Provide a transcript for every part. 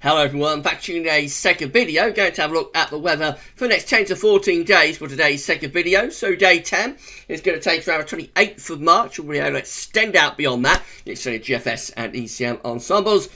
Hello everyone, back to today's second video. Going to have a look at the weather for the next 10 to 14 days for today's second video. So day 10 is going to take around the 28th of March. We'll be able to extend out beyond that. It's GFS and ECM ensembles.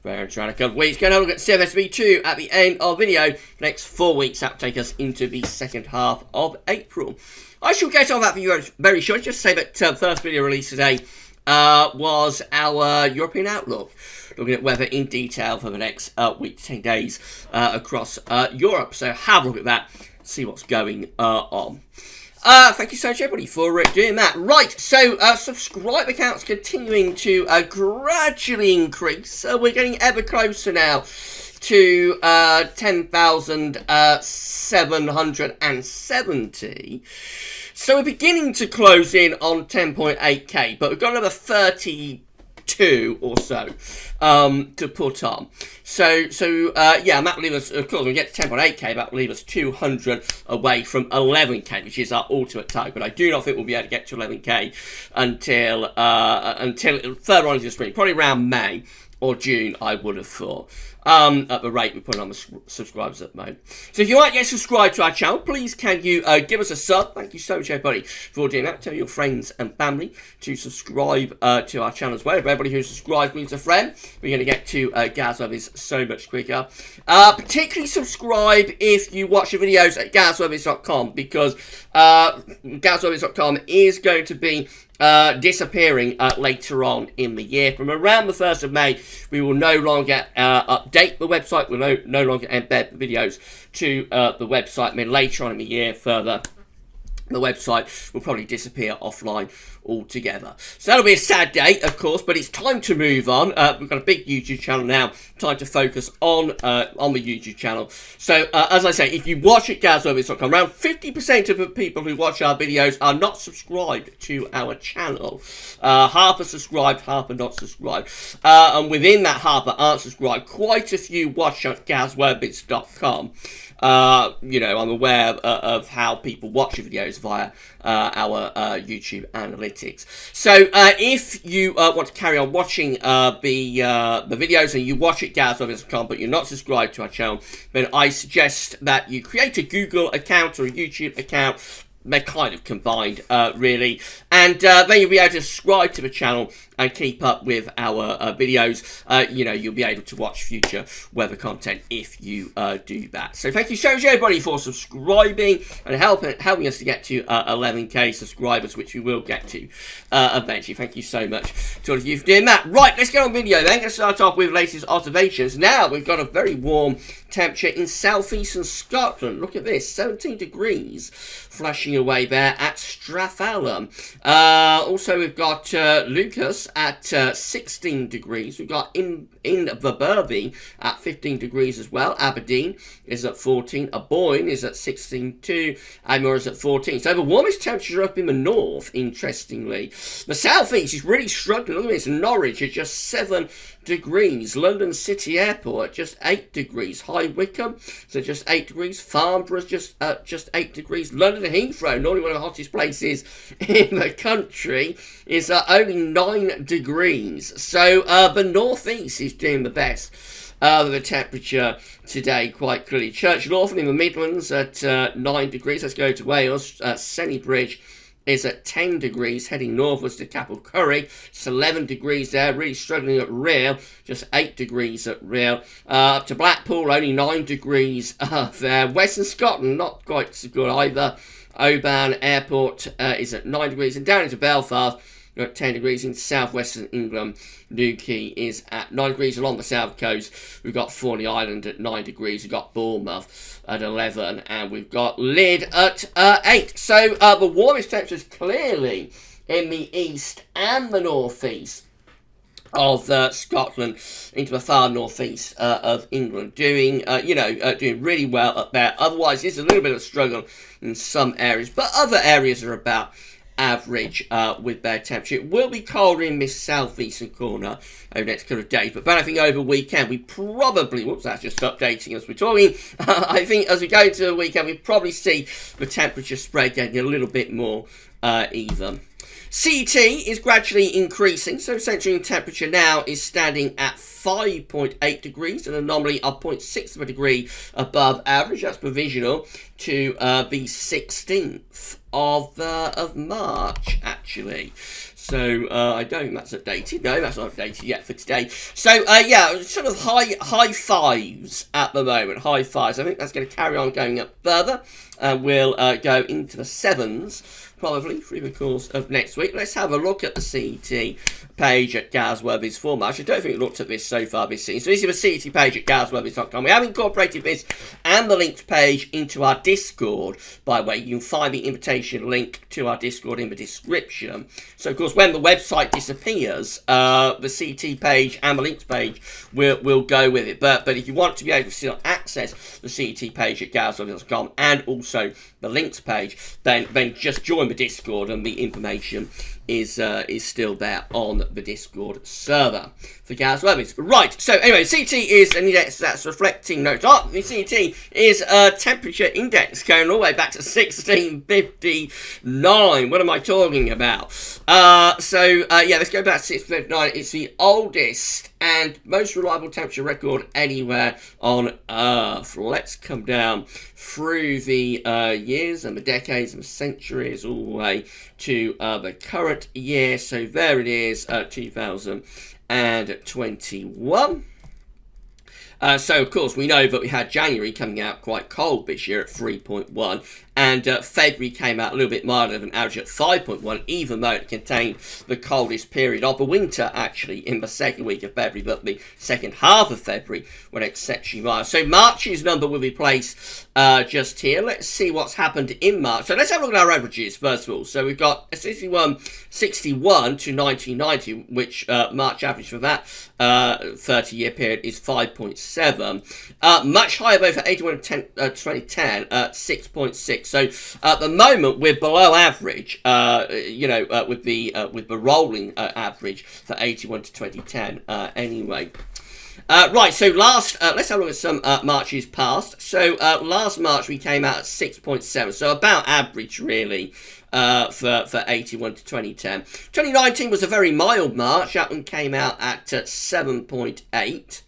We're trying a couple of weeks. Going to have a look at CFSV2 at the end of the video. The next 4 weeks, that will take us into the second half of April. I shall get on that video very short. Just say that first video released today was our European outlook, looking at weather in detail for the next week to 10 days across Europe. So have a look at that, see what's going on. Thank you so much, everybody, for doing that. Right, so subscriber counts continuing to gradually increase. We're getting ever closer now to 10,770. So we're beginning to close in on 10.8k, but we've got another 32 or so to put on. So yeah, and that will leave us, of course, when we get to 10.8k, that will leave us 200 away from 11k, which is our ultimate target. But I do not think we'll be able to get to 11k until further on into the spring, probably around May or June, I would have thought, at the rate we're putting on the subscribers at the moment. So if you aren't yet subscribed to our channel, please can you give us a sub. Thank you so much, everybody, for doing that. Tell your friends and family to subscribe to our channel as well. Everybody who subscribes means a friend. We're going to get to GWV so much quicker. Particularly subscribe if you watch the videos at GWV.com, because GWV.com is going to be disappearing later on in the year. From around the 1st of May, we will no longer update the website. We'll no longer embed the videos to the website. And then later on in the year, further, the website will probably disappear offline altogether. So that'll be a sad day, of course, but it's time to move on. We've got a big YouTube channel now. Time to focus on the YouTube channel. So as I say, if you watch at GWV.com, around 50% of the people who watch our videos are not subscribed to our channel. Half are subscribed, half are not subscribed. And within that half that aren't subscribed, quite a few watch at GWV.com. You know, I'm aware of how people watch the videos via our YouTube analytics. So if you want to carry on watching the videos and you watch at GWV.com but you're not subscribed to our channel, then I suggest that you create a Google account or a YouTube account. They're kind of combined, really. And then you'll be able to subscribe to the channel and keep up with our videos. You know, you'll be able to watch future weather content if you do that. So thank you so much, everybody, for subscribing and helping us to get to 11k subscribers, which we will get to eventually. Thank you so much to all of you for doing that. Right, let's get on video then. Let's start off with latest observations. Now, we've got a very warm temperature in southeastern Scotland. Look at this, 17 degrees flashing away there at Strathallam. Also, we've got Lucas at 16 degrees. We've got in Inverbervie at 15 degrees as well. Aberdeen is at 14. Aboyne is at 16 too. Agmore is at 14. So the warmest temperature up in the north, interestingly. The southeast is really struggling. Look at this. Norwich at just 7 degrees. London City Airport at just 8 degrees. High Wycombe, so just 8 degrees. Farnborough just 8 degrees. London Heathrow, normally one of the hottest places in the country, is only 9 degrees. So the northeast is doing the best. The temperature today quite clearly. Church Lawton in the Midlands at 9 degrees. Let's go to Wales. Senny Bridge is at 10 degrees, heading northwards to Capel Curry. It's 11 degrees there, really struggling at Rhyl, just 8 degrees at Rhyl. Up to Blackpool, only 9 degrees there. Western Scotland, not quite so good either. Oban Airport is at 9 degrees, and down into Belfast, you're at 10 degrees. In southwestern England, Newquay is at 9 degrees. Along the south coast, we've got Thorney Island at 9 degrees. We've got Bournemouth at 11, and we've got Lydd at 8. So the warmest temperatures clearly in the east and the northeast of Scotland into the far northeast of England, doing doing really well up there. Otherwise, it's a little bit of a struggle in some areas, but other areas are about average with their temperature. It will be colder in this southeastern corner over the next couple of days, but I think over the weekend we probably, whoops, that's just updating as we're talking. I think as we go into the weekend we probably see the temperature spread getting a little bit more even. CET is gradually increasing, so central temperature now is standing at 5.8 degrees, an anomaly of 0.6 of a degree above average. That's provisional to the 16th of March, actually. So I don't think that's updated. No, that's not updated yet for today. So yeah, sort of high fives at the moment. High fives. I think that's going to carry on going up further. We'll go into the sevens probably through the course of next week. Let's have a look at the CET page at Gasworthy's for March. I don't think we've looked at this so far this season. So this is the CET page at gasworthys.com. We have incorporated this and the links page into our Discord, by the way. You can find the invitation link to our Discord in the description. So, of course, when the website disappears, the CET page and the links page will go with it. But if you want to be able to still access the CET page at gasworthys.com and also the links page, then just join the Discord, and the information is still there on the Discord server for Gasworthy's. Right, so anyway, CET is an index that's reflecting notes. The CET is a temperature index going all the way back to 1659. What am I talking about? Yeah, let's go back to 1659. It's the oldest and most reliable temperature record anywhere on Earth. Let's come down through the years and the decades and the centuries all the way to the current year. So there it is, 2021. So, of course, we know that we had January coming out quite cold this year at 3.1, and February came out a little bit milder than average at 5.1, even though it contained the coldest period of the winter, actually, in the second week of February, but the second half of February went exceptionally mild. So March's number will be placed just here. Let's see what's happened in March. So let's have a look at our averages, first of all. So we've got 61 to 1990, which March average for that 30-year period is 5.7. Much higher though for 81 to 2010, 6.6. So at the moment we're below average, with the rolling average for 81 to 2010 anyway. Right, so let's have a look at some Marches past. So last March we came out at 6.7, so about average really for 81 to 2010. 2019 was a very mild March. That one came out at 7.8.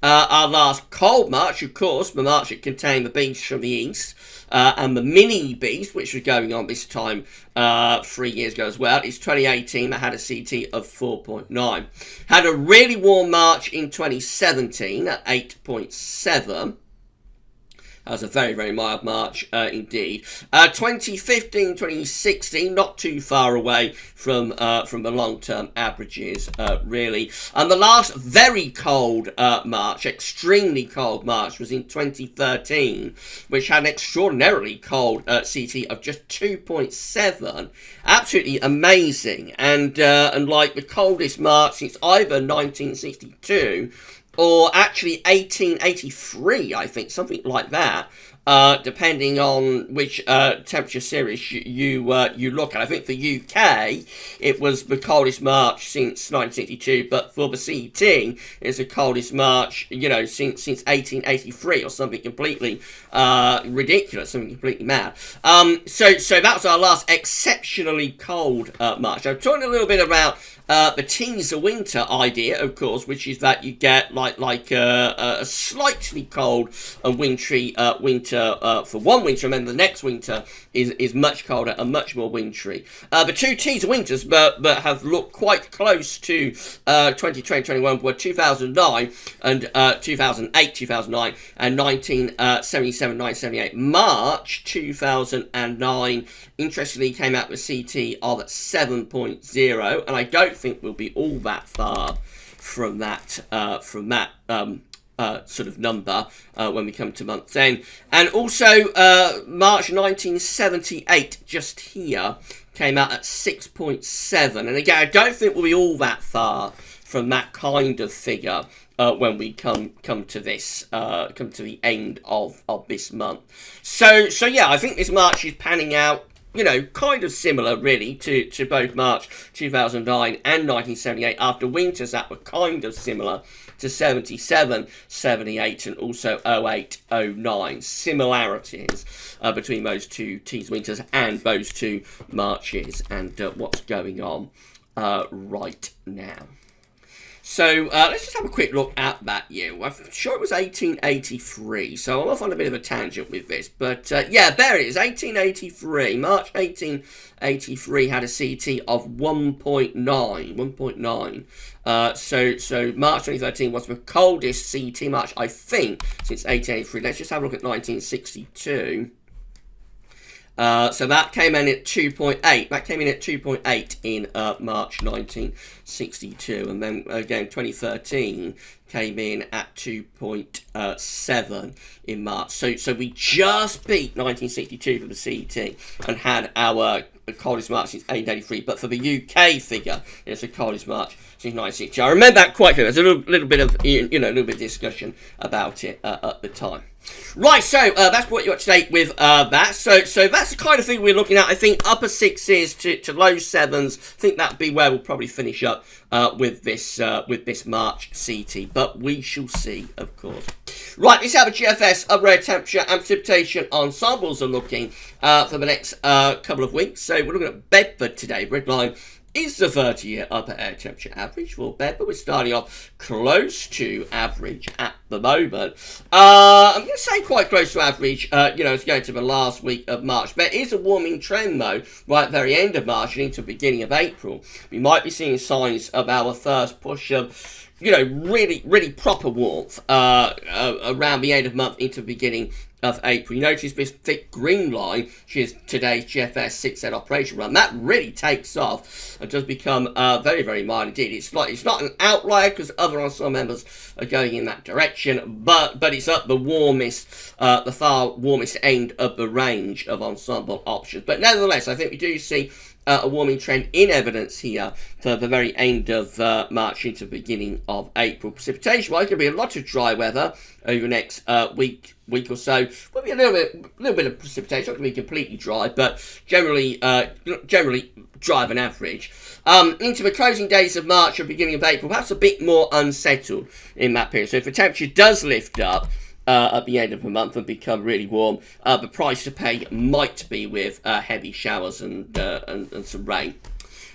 Our last cold March, of course, the March that contained the beast from the east, and the mini beast, which was going on this time 3 years ago as well, is 2018. That had a CT of 4.9. Had a really warm March in 2017 at 8.7. That was a very, very mild March indeed. 2015, 2016, not too far away from the long-term averages, really. And the last very cold March, extremely cold March, was in 2013, which had an extraordinarily cold CT of just 2.7. Absolutely amazing. And like the coldest March since either 1962 or actually 1883, I think, something like that, depending on which temperature series you look at. I think for UK, it was the coldest March since 1962, but for the CET, it's the coldest March, since 1883, or something completely ridiculous, something completely mad. So that was our last exceptionally cold March. I'm talking a little bit about the teaser winter idea, of course, which is that you get like a slightly cold and wintry winter for one winter, and then the next winter is much colder and much more wintry. The two teaser winters that have looked quite close to 2020-21 were 2009 and 2008, 2009, and 1977-1978. March 2009, interestingly, came out with CT of 7.0, and I don't think we'll be all that far from that sort of number when we come to month end. And also March 1978, just here, came out at 6.7, and again I don't think we'll be all that far from that kind of figure when we come to this come to the end of this month. So yeah, I think this March is panning out, kind of similar really to both March 2009 and 1978, after winters that were kind of similar to 77, 78, and also 08, 09. Similarities between those two teas winters and those two marches, and what's going on right now. So let's just have a quick look at that year. I'm sure it was 1883, so I'm off on a bit of a tangent with this. But yeah, there it is, 1883. March 1883 had a CT of 1.9. So March 2013 was the coldest CT March, I think, since 1883. Let's just have a look at 1962. So that came in at 2.8. That came in at 2.8 in March 1962. And then again, 2013 came in at 2.7 in March. So we just beat 1962 for the CET and had our coldest March since 1883. But for the UK figure, it's the coldest March since 1960. I remember that quite clearly. There's a little bit of, a little bit of discussion about it at the time. Right, so that's brought you up to date with that. So that's the kind of thing we're looking at. I think upper 6s to low 7s. I think that'd be where we'll probably finish up with this March CT. But we shall see, of course. Right, let's have a GFS upper temperature and precipitation ensembles are looking for the next couple of weeks. So we're looking at Bedford today. Red line is the 30-year upper air temperature average for Bedford. We're starting off close to average at the moment. I'm going to say quite close to average, it's going to the last week of March. There is a warming trend, though, right at the very end of March and into the beginning of April. We might be seeing signs of our first push of really proper warmth around the end of the month into the beginning of April. You notice this thick green line, which is today's GFS 6-set operation run. That really takes off and does become very, very mild indeed. It's not an outlier because other ensemble members are going in that direction, but it's at the far warmest end of the range of ensemble options. But nevertheless, I think we do see a warming trend in evidence here for the very end of March into the beginning of April. Precipitation-wise, going to be a lot of dry weather over the next week or so. Will be a little bit of precipitation. Not going to be completely dry, but generally drier than average. Into the closing days of March or beginning of April, perhaps a bit more unsettled in that period. So if the temperature does lift up at the end of the month and become really warm, the price to pay might be with heavy showers and some rain.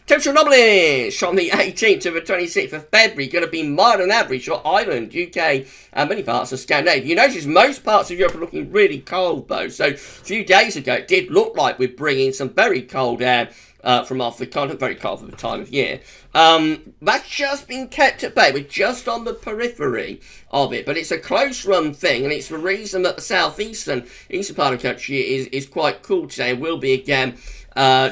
Temperature anomalies from the 18th to the 26th of February going to be mild on average for Ireland, UK, and many parts of Scandinavia. You notice most parts of Europe are looking really cold, though. So a few days ago, it did look like we're bringing some very cold air from off the continent, very cold for the time of year. That's just been kept at bay. We're just on the periphery of it, but it's a close run thing, and it's the reason that the eastern part of the country is quite cool today and will be again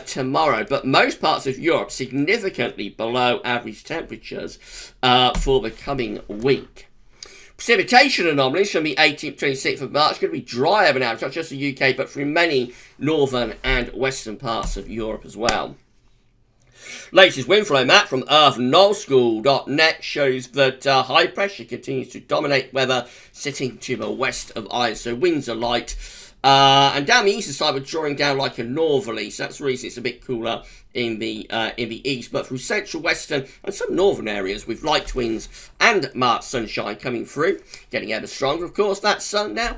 tomorrow. But most parts of Europe significantly below average temperatures for the coming week. Precipitation anomalies from the 18th to 26th of March going to be drier than average, not just the UK, but through many northern and western parts of Europe as well. Latest wind flow map from earthnullschool.net shows that high pressure continues to dominate weather sitting to the west of Ireland, so winds are light. And down the eastern side, we're drawing down like a northerly, so that's the reason it's a bit cooler in the east. But through central, western, and some northern areas, with light winds and March sunshine coming through, getting ever stronger. Of course, that sun now,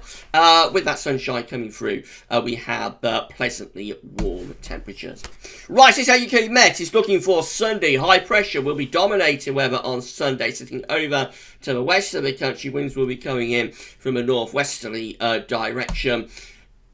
with that sunshine coming through, we have pleasantly warm temperatures. Right, this is how UK Met is looking for Sunday. High pressure will be dominating weather on Sunday, sitting over to the west of the country. Winds will be coming in from a northwesterly direction.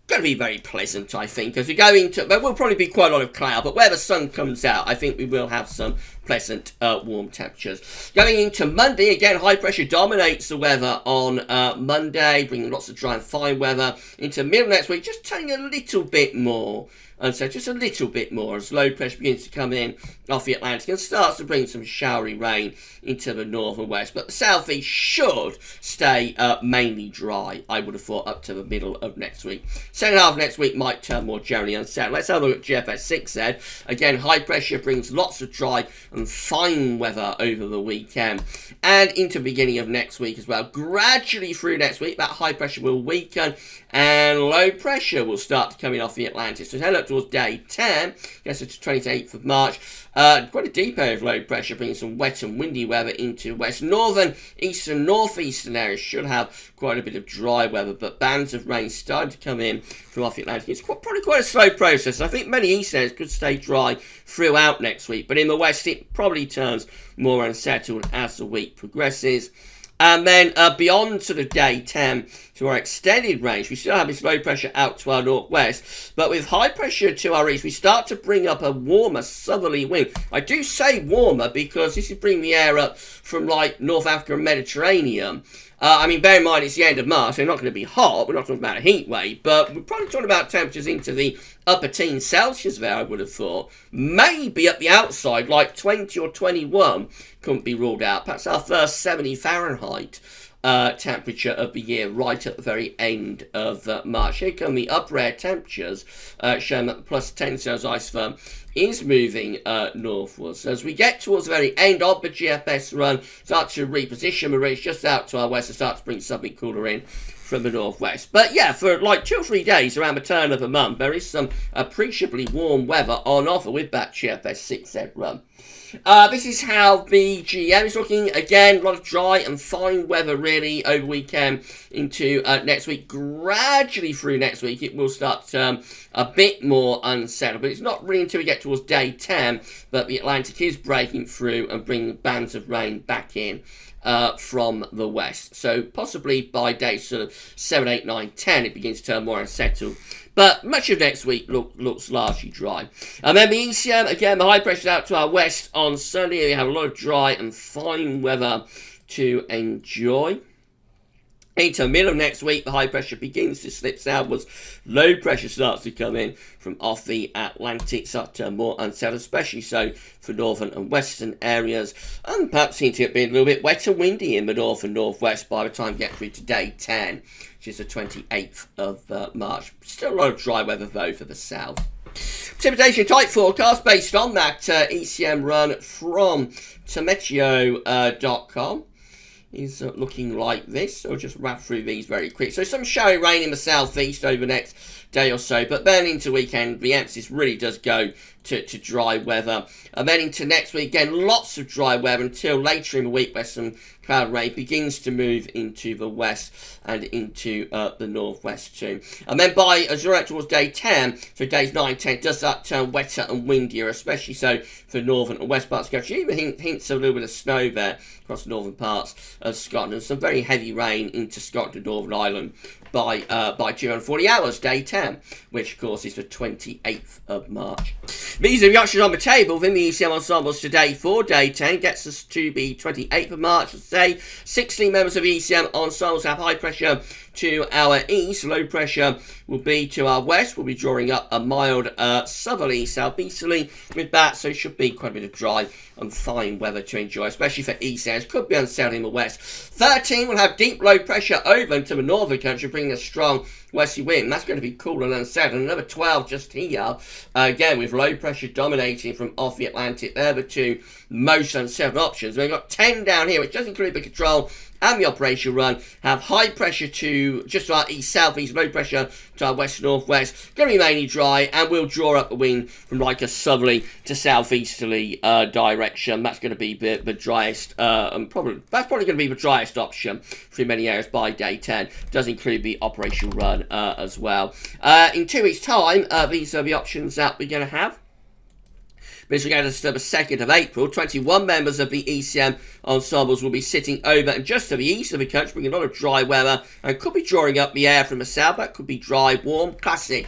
Going to be very pleasant, I think, as we go into, there will probably be quite a lot of cloud, but where the sun comes out, I think we will have some pleasant warm temperatures. Going into Monday, again, high pressure dominates the weather on Monday, bringing lots of dry and fine weather. Into middle next week, just turning a little bit more. And so just a little bit more as low pressure begins to come in off the Atlantic and starts to bring some showery rain into the north and west. But the southeast should stay mainly dry, I would have thought, up to the middle of next week. Second half of next week might turn more generally unsettled. Let's have a look at GFS 6 then. Again, high pressure brings lots of dry and and fine weather over the weekend and into the beginning of next week as well. Gradually through next week, that high pressure will weaken and low pressure will start to come in off the Atlantic. So head up towards day 10, yes, it's the 28th of March. Quite a deep area of low pressure, bringing some wet and windy weather into west. Northern, eastern, northeastern areas should have quite a bit of dry weather, but bands of rain starting to come in from off the Atlantic. It's probably quite a slow process. I think many eastern areas could stay dry throughout next week, but in the west it probably turns more unsettled as the week progresses. And then beyond sort of day 10 to our extended range, we still have this low pressure out to our northwest. But with high pressure to our east, we start to bring up a warmer southerly wind. I do say warmer because this is bringing the air up from like North Africa and Mediterranean. I mean, bear in mind it's the end of March, so it's not going to be hot. We're not talking about a heat wave, but we're probably talking about temperatures into the upper teens Celsius there, I would have thought. Maybe at the outside, like 20 or 21, couldn't be ruled out. Perhaps our first 70 Fahrenheit temperature of the year right at the very end of March. Here come the upper air temperatures, showing that the plus 10 Celsius isotherm is moving northwards. So as we get towards the very end of the GFS run, start to reposition the ridge just out to our west and start to bring something cooler in from the northwest. But yeah, for like 2 or 3 days around the turn of the month, there is some appreciably warm weather on offer with that GFS 6Z run. This is how the GM is looking. Again, a lot of dry and fine weather really over weekend into next week. Gradually through next week, it will start to turn a bit more unsettled. But it's not really until we get towards day 10 that the Atlantic is breaking through and bringing bands of rain back in from the west. So possibly by day sort of 7, 8, 9, 10, it begins to turn more unsettled. But much of next week looks largely dry. And then the ECM, again, the high pressure out to our west on Sunday. We have a lot of dry and fine weather to enjoy. Into the middle of next week, the high pressure begins to slip southwards. Low pressure starts to come in from off the Atlantic, start to turn more unsettled, especially so for northern and western areas. And perhaps into it being a little bit wet and windy in the north and northwest by the time we get through to day 10, which is the 28th of March. Still a lot of dry weather, though, for the south. Precipitation type forecast based on that ECM run from tometeo.com. Is looking like this. So I'll just wrap through these very quick. So some showery rain in the southeast over the next day or so, but then into weekend the emphasis really does go to dry weather. And then into next week, again, lots of dry weather until later in the week where some cloud rain begins to move into the west and into the northwest too. And then by as you're out towards day 10, so days 9, 10, does that turn wetter and windier, especially so for northern and west parts of the country. Even hints of a little bit of snow there across the northern parts of Scotland. Some very heavy rain into Scotland and Northern Ireland by 240 hours, day 10, which of course is the 28th of March. These are the options on the table within the ECM ensembles today for day 10. Gets us to the 28th of March. Let's say 16 members of the ECM ensembles have high pressure to our east. Low pressure will be to our west. We'll be drawing up a mild southerly, southeasterly with that, so it should be quite a bit of dry and fine weather to enjoy, especially for east areas. Could be unsettled in the west. 13 will have deep low pressure over into the northern country, bringing a strong westerly wind. That's going to be cool and unsettled. Another 12 just here, again with low pressure dominating from off the Atlantic. They're the two most unsettled options. We've got 10 down here, which does include the control and the operational run. Have high pressure to just to our east southeast, low pressure to our west northwest. Going to be mainly dry, and we'll draw up the wind from like a southerly to southeasterly direction. That's going to be the driest, and that's probably going to be the driest option for many areas by day 10. Does include the operational run as well. In 2 weeks' time, these are the options that we're going to have. This will get us to the 2nd of April. 21 members of the ECM ensembles will be sitting over and just to the east of the country, bringing a lot of dry weather and could be drawing up the air from the south. That could be dry, warm, classic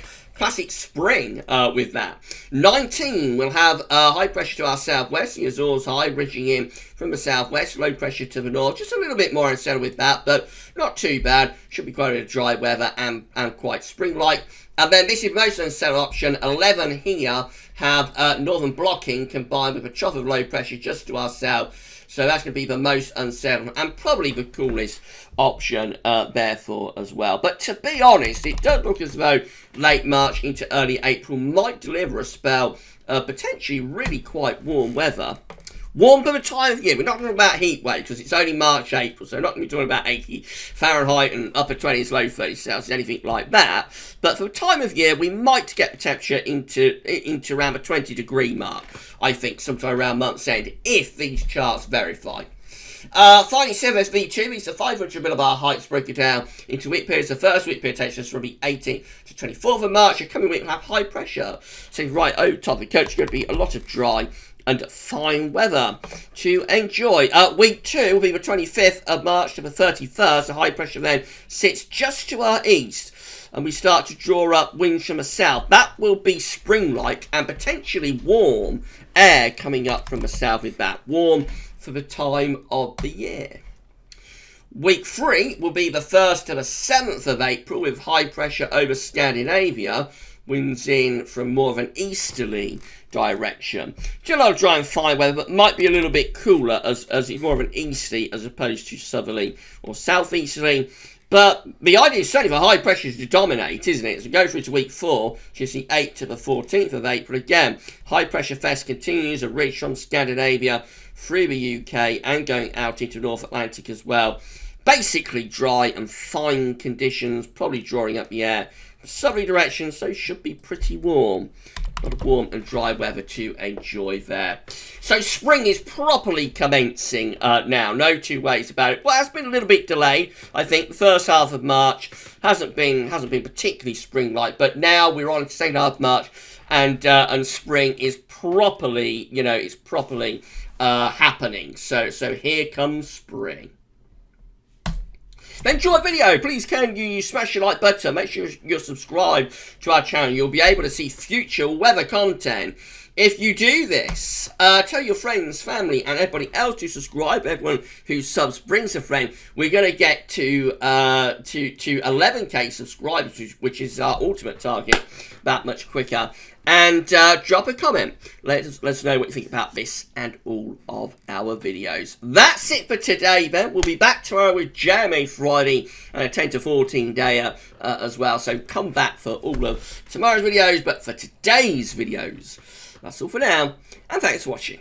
spring with that. 19 will have high pressure to our southwest. The Azores high, ridging in from the southwest. Low pressure to the north. Just a little bit more unsettled with that, but not too bad. Should be quite a bit of dry weather and quite spring-like. And then this is the most unsettled option. 11 here have northern blocking combined with a trough of low pressure just to our south. So that's going to be the most unsettled and probably the coolest option therefore as well. But to be honest, it does look as though late March into early April might deliver a spell of potentially really quite warm weather Warm for the time of year. We're not talking about heat wave because it's only March, April, so we're not going to be talking about 80 Fahrenheit and upper 20s, low 30s Celsius, anything like that. But for the time of year, we might get the temperature into around the 20-degree mark, I think, sometime around month's end, if these charts verify. Finally, CFSV2 means the 500 millibar heights break it down into week periods. The first week period takes us from the 18th to 24th of March. The coming week will have high pressure. So right over top of the coach, going to be a lot of dry and fine weather to enjoy. Week 2 will be the 25th of March to the 31st. The high pressure then sits just to our east, and we start to draw up winds from the south. That will be spring-like and potentially warm air coming up from the south with that. Warm for the time of the year. Week 3 will be the 1st to the 7th of April with high pressure over Scandinavia. Winds in from more of an easterly direction. Still a lot of dry and fine weather, but might be a little bit cooler as it's more of an easterly as opposed to southerly or southeasterly. But the idea is certainly for high pressures to dominate, isn't it? As we go through to week 4, which is the 8th to the 14th of April, again, high pressure fest continues, a ridge from Scandinavia through the UK and going out into North Atlantic as well. Basically dry and fine conditions, probably drawing up the air from southerly direction, so should be pretty warm. A lot of warm and dry weather to enjoy there. So spring is properly commencing now. No two ways about it. Well, it's been a little bit delayed. I think the first half of March hasn't been particularly spring-like, but now we're on the second half of March, and spring is properly, it's properly happening. So here comes spring. If you enjoyed the video, please can you smash the like button, make sure you're subscribed to our channel. You'll be able to see future weather content. If you do this, tell your friends, family, and everybody else to subscribe. Everyone who subs brings a friend. We're going to get to 11k subscribers, which is our ultimate target, that much quicker. And drop a comment. Let us know what you think about this and all of our videos. That's it for today, then. We'll be back tomorrow with JMA Friday and a 10 to 14 day as well. So come back for all of tomorrow's videos. But for today's videos, that's all for now. And thanks for watching.